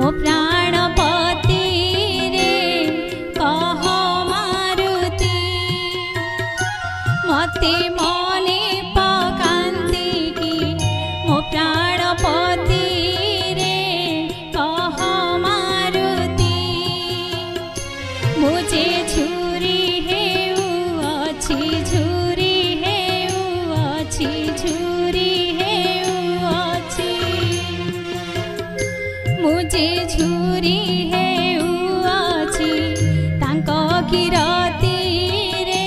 मो प्राणपति रे कह मारुति मते मने पकांती की मो प्राणपति रे कह मारुति मुझे झुरी हेउ अछि झुरी हेउ अछि झुरी हेउ अछि मुझे झुरी हेउ अछि तांको किरती रे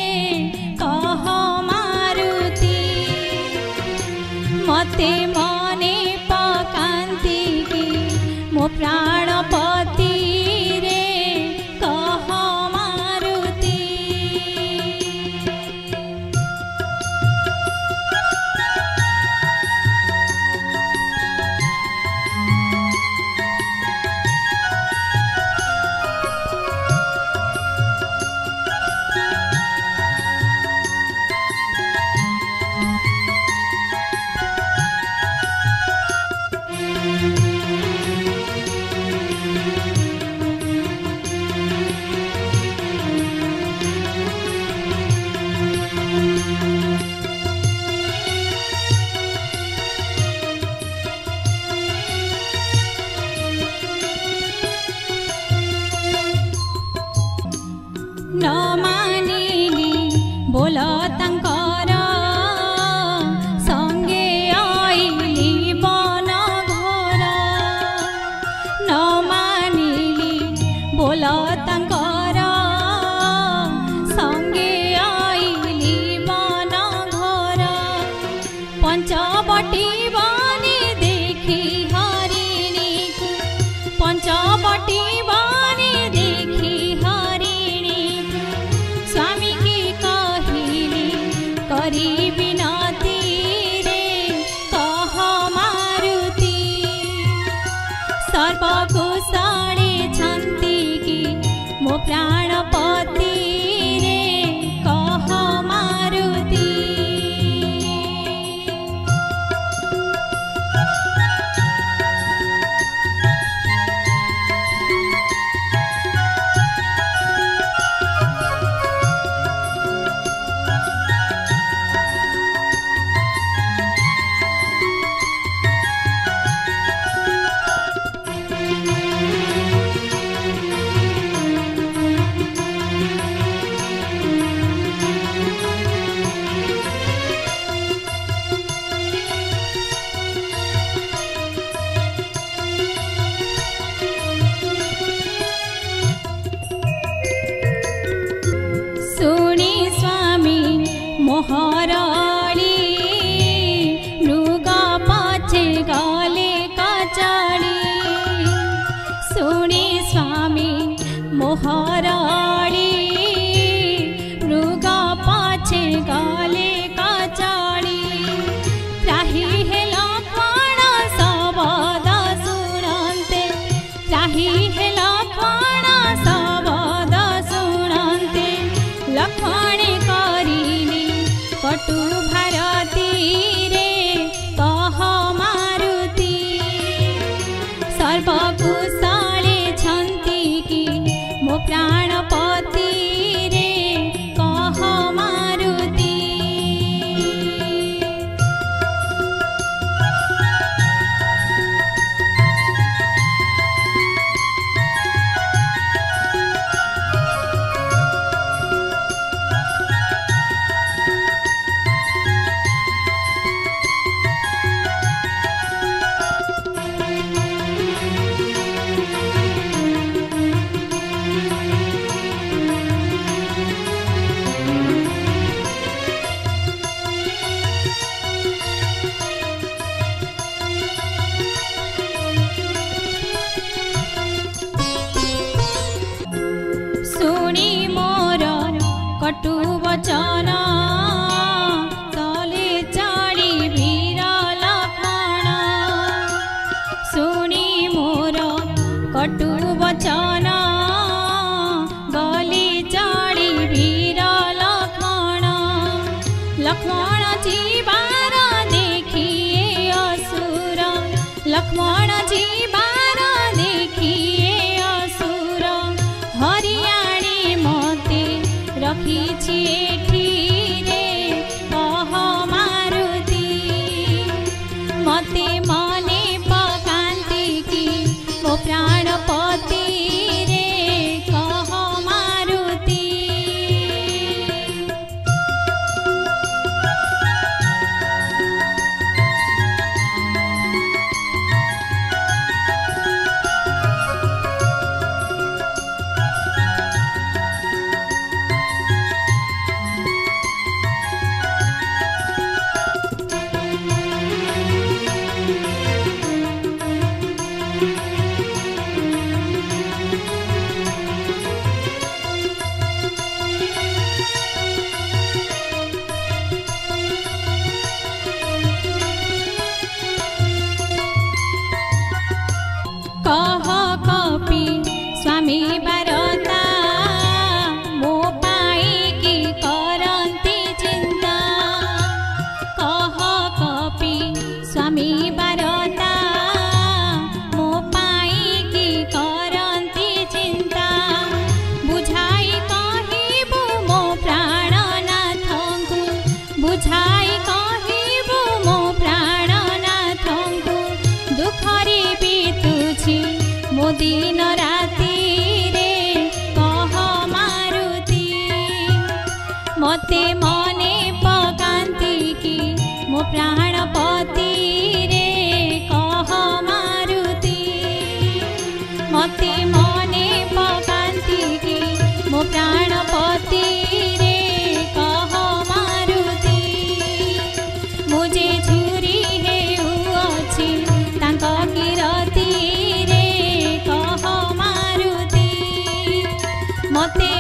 कह मारुति मते मने पकांती की मो प्राणपति रे कह मारुति न मानिली बोल तांकर संगे आइली बन घोर न मानिली बोल तांकर संगे आइली बन घोर पंचवटी बने देखी हरिणी को पंचवटी बने देखी स्वामी की कहिली करी विनती रे कह मारुति सर्वकुशले छन्ति की मो प्राणपति रे कह मारुति सुनी स्वामी मोहराली मृग पछे गले कचाड़ी सुनी स्वामी मोहराली मृग पछे गले कचाड़ी त्राही हेला प्राण शब्द सुनते त्राही हेला प्राण शब्द सुनते लक्ष्मण करिली कटु भारती रे कह मारुति सर्वकुशले छन्ति की मो प्राणपति रे कह मारुति कटु वचन तले चढ़ी वीर लक्ष्मण सुनी मोर कटु वचन गले चढ़ी वीर लक्ष्मण लक्ष्मण जीवार देखिए असुर लक्ष्मण जीवार देखिए प्राणपति रे कह मारुति। कह कपि स्वामी बारता मो पाई की करंती चिंता। कह कपि स्वामी बारता मो पाई की करंती चिंता। बुझाई कहिबु मो प्राणनाथंकु बुझाई कहिबु मो प्राणनाथंकु दुखरे बीतुछि मो दिन राति रे कह मारुति। मते मने पकांती की मो प्राणपति रे कह मारुति। मते मने पकांती की मो प्राणपति रे कह मारुति। मुझे झुरी हेउछि तांको किरती रे कह मारुति। मते